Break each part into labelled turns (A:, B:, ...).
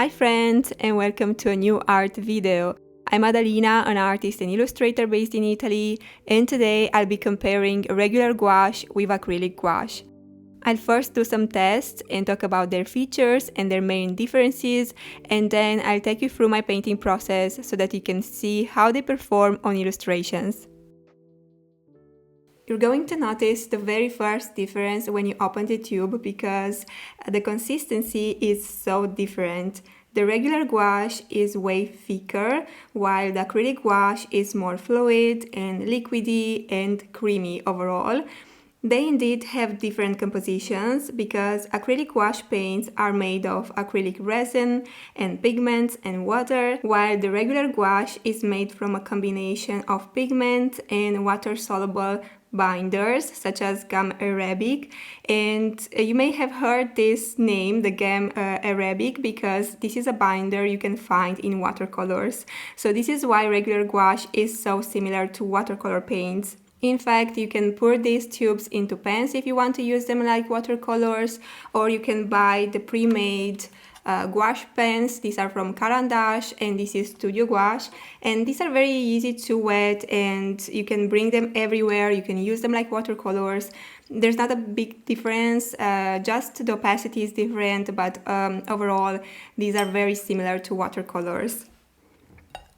A: Hi friends, and welcome to a new art video. I'm Adalina, an artist and illustrator based in Italy, and today I'll be comparing regular gouache with acrylic gouache. I'll first do some tests and talk about their features and their main differences, and then I'll take you through my painting process so that you can see how they perform on illustrations. You're going to notice the very first difference when you open the tube because the consistency is so different. The regular gouache is way thicker, while the acrylic gouache is more fluid and liquidy and creamy overall. They indeed have different compositions because acrylic gouache paints are made of acrylic resin and pigments and water, while the regular gouache is made from a combination of pigment and water-soluble binders such as gum arabic. And you may have heard this name, the gum arabic, because this is a binder you can find in watercolors. So this is why regular gouache is so similar to watercolor paints. In fact, you can pour these tubes into pens if you want to use them like watercolors, or you can buy the pre-made gouache pens. These are from Caran d'Ache and this is Studio Gouache, and these are very easy to wet and you can bring them everywhere. You can use them like watercolors. There's not a big difference, just the opacity is different, but overall these are very similar to watercolors.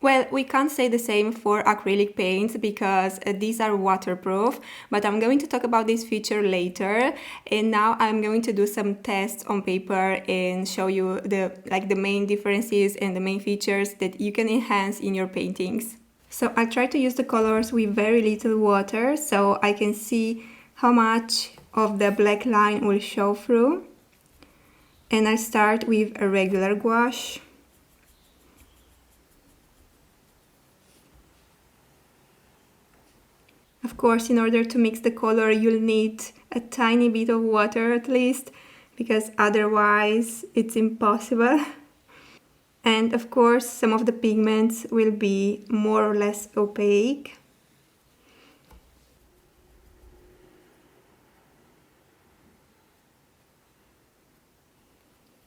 A: Well, we can't say the same for acrylic paints because these are waterproof, but I'm going to talk about this feature later. And now I'm going to do some tests on paper and show you the main differences and the main features that you can enhance in your paintings. So I try to use the colors with very little water so I can see how much of the black line will show through. And I start with a regular gouache. Of course, in order to mix the color, you'll need a tiny bit of water at least, because otherwise it's impossible. And of course, some of the pigments will be more or less opaque.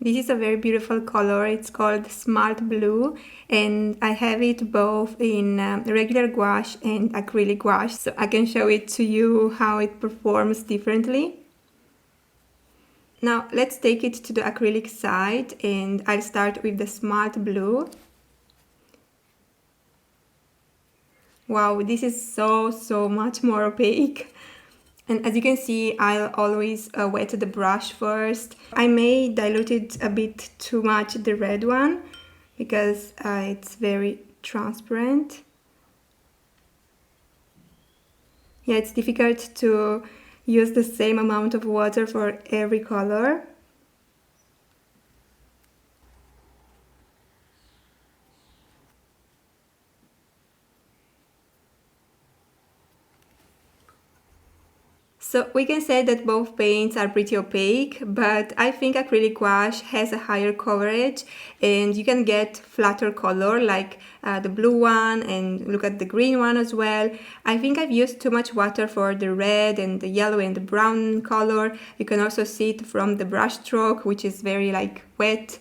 A: This is a very beautiful color. It's called Smart Blue, and I have it both in regular gouache and acrylic gouache, so I can show it to you how it performs differently. Now let's take it to the acrylic side, and I'll start with the Smart Blue. Wow, this is so much more opaque. And as you can see, I'll always wet the brush first. I may dilute it a bit too much, the red one, because it's very transparent. Yeah, it's difficult to use the same amount of water for every color. So we can say that both paints are pretty opaque, but I think acrylic gouache has a higher coverage and you can get flatter color like the blue one, and look at the green one as well. I think I've used too much water for the red and the yellow and the brown color. You can also see it from the brush stroke, which is very wet.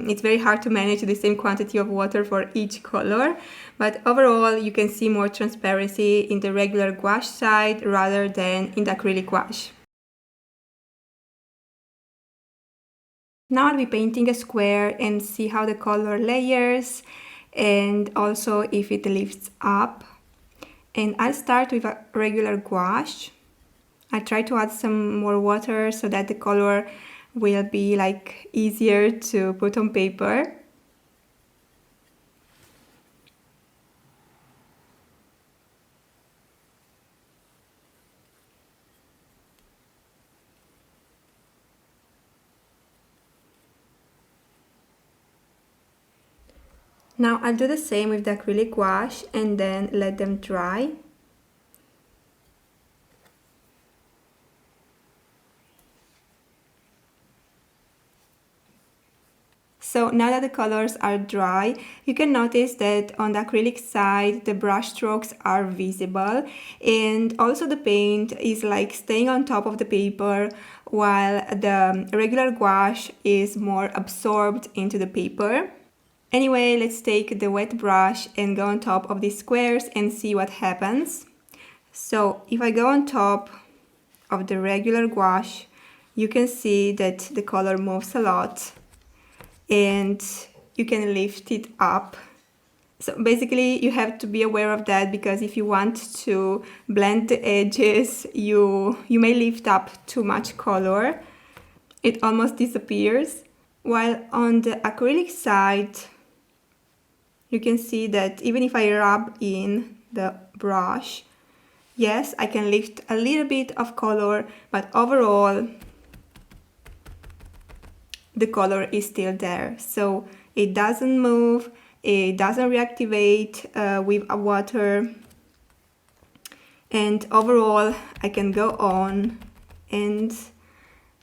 A: It's very hard to manage the same quantity of water for each color, but overall you can see more transparency in the regular gouache side rather than in the acrylic gouache. Now I'll be painting a square and see how the color layers and also if it lifts up. And I'll start with a regular gouache. I try to add some more water so that the color will be easier to put on paper. Now I'll do the same with the acrylic gouache and then let them dry. So now that the colors are dry, you can notice that on the acrylic side, the brush strokes are visible, and also the paint is like staying on top of the paper, while the regular gouache is more absorbed into the paper. Anyway, let's take the wet brush and go on top of these squares and see what happens. So if I go on top of the regular gouache, you can see that the color moves a lot and you can lift it up. So basically you have to be aware of that, because if you want to blend the edges, you may lift up too much color. It almost disappears. While on the acrylic side, you can see that even if I rub in the brush, yes, I can lift a little bit of color, but overall the color is still there. So it doesn't move, it doesn't reactivate with water, and overall I can go on and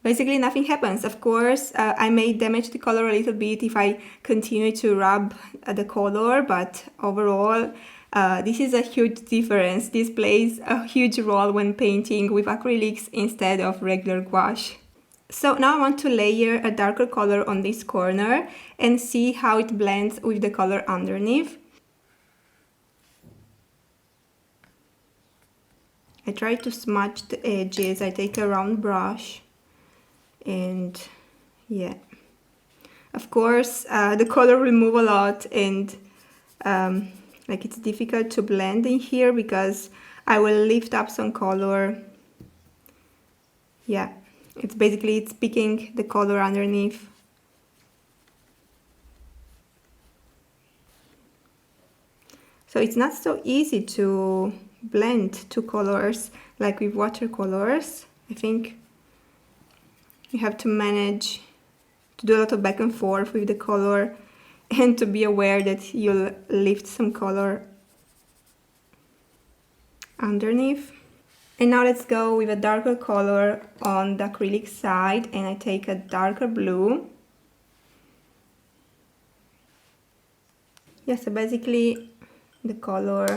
A: basically nothing happens. Of course, I may damage the color a little bit if I continue to rub the color, but overall this is a huge difference. This plays a huge role when painting with acrylics instead of regular gouache. So now I want to layer a darker color on this corner and see how it blends with the color underneath. I try to smudge the edges. I take a round brush and yeah. Of course, the color will move a lot, and like it's difficult to blend in here because I will lift up some color. Yeah. It's picking the color underneath. So it's not so easy to blend two colors like with watercolors. I think you have to manage to do a lot of back and forth with the color and to be aware that you'll lift some color underneath. And now let's go with a darker color on the acrylic side, and I take a darker blue. Yeah, so basically the color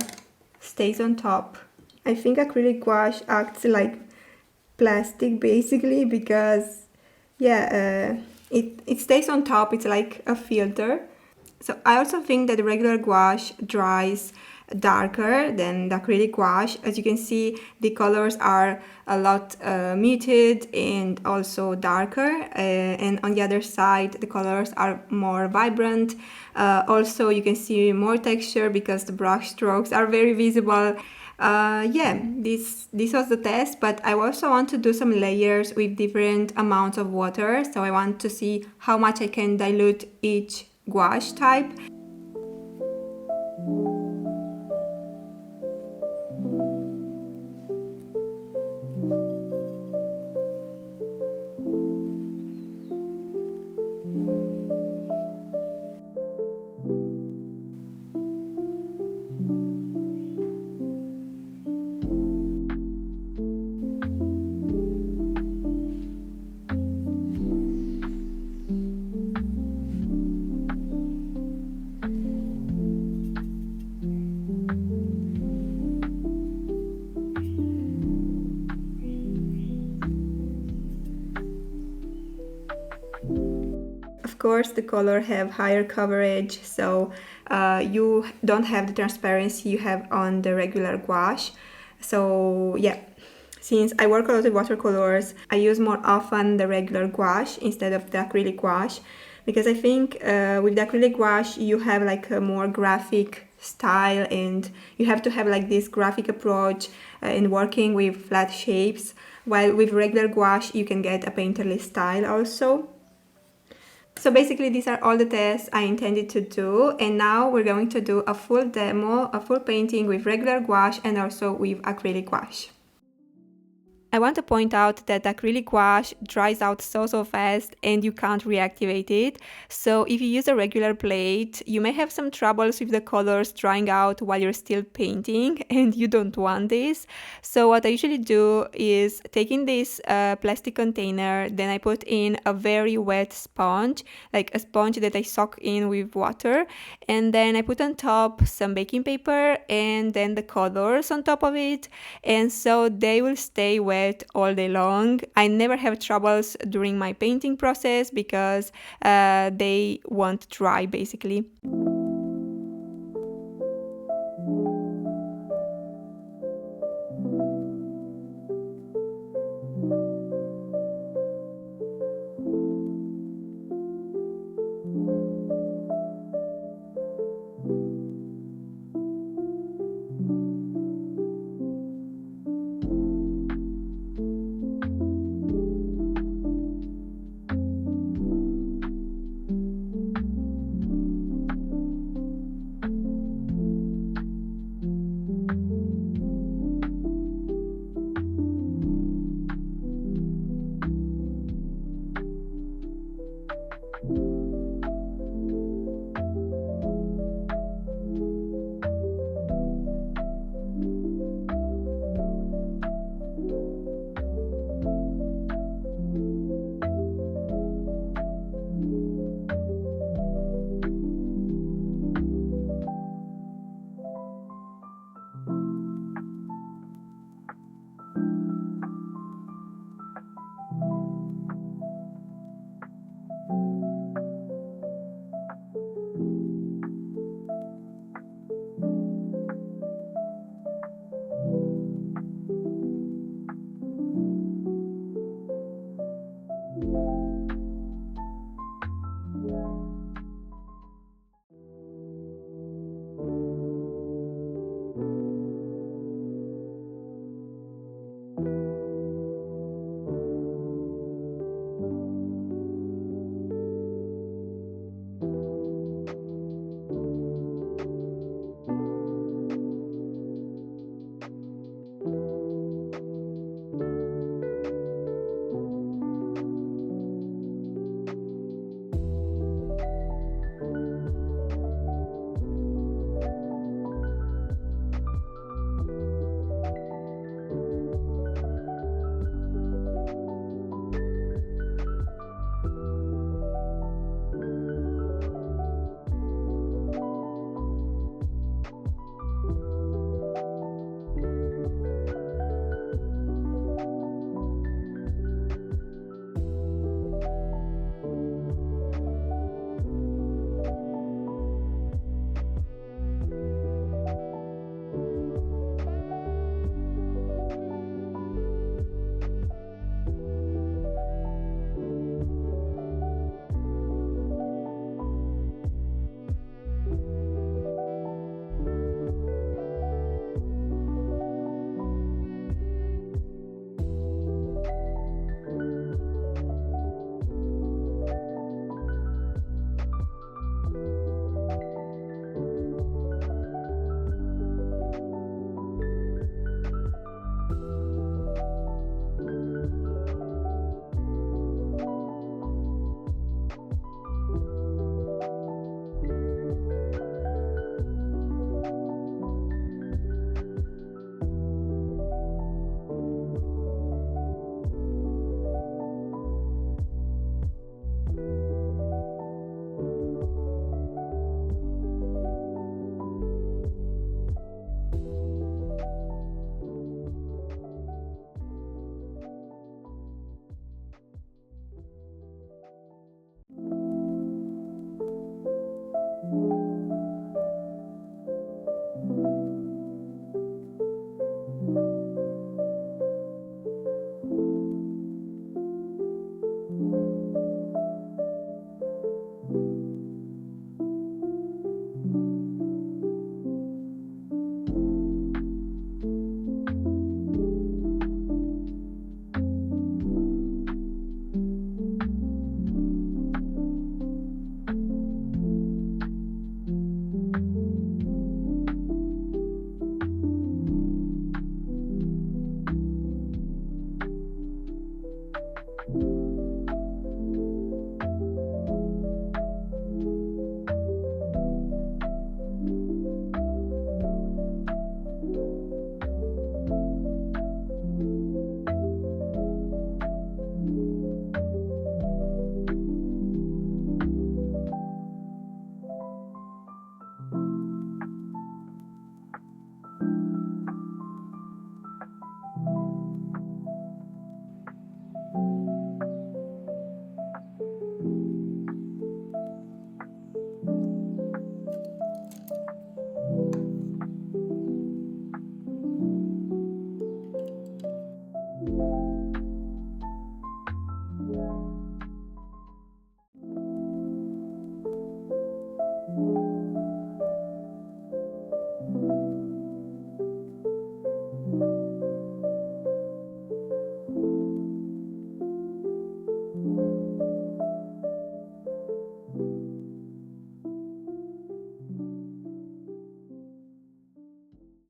A: stays on top. I think acrylic gouache acts like plastic basically, because yeah, it stays on top. It's like a filter. So I also think that the regular gouache dries darker than the acrylic gouache. As you can see, the colors are a lot muted and also darker, and on the other side the colors are more vibrant. Also you can see more texture because the brush strokes are very visible. Yeah, this was the test, but I also want to do some layers with different amounts of water, so I want to see how much I can dilute each gouache type. Of course, the color have higher coverage, so you don't have the transparency you have on the regular gouache. So yeah, since I work a lot with watercolors, I use more often the regular gouache instead of the acrylic gouache, because I think with the acrylic gouache you have like a more graphic style, and you have to have like this graphic approach in working with flat shapes, while with regular gouache you can get a painterly style also. So basically these are all the tests I intended to do, and now we're going to do a full demo, a full painting with regular gouache and also with acrylic gouache. I want to point out that acrylic gouache dries out so fast and you can't reactivate it. So if you use a regular plate, you may have some troubles with the colors drying out while you're still painting, and you don't want this. So what I usually do is take in this plastic container, then I put in a very wet sponge, like a sponge that I soak in with water, and then I put on top some baking paper and then the colors on top of it, and so they will stay wet all day long. I never have troubles during my painting process because they won't dry basically.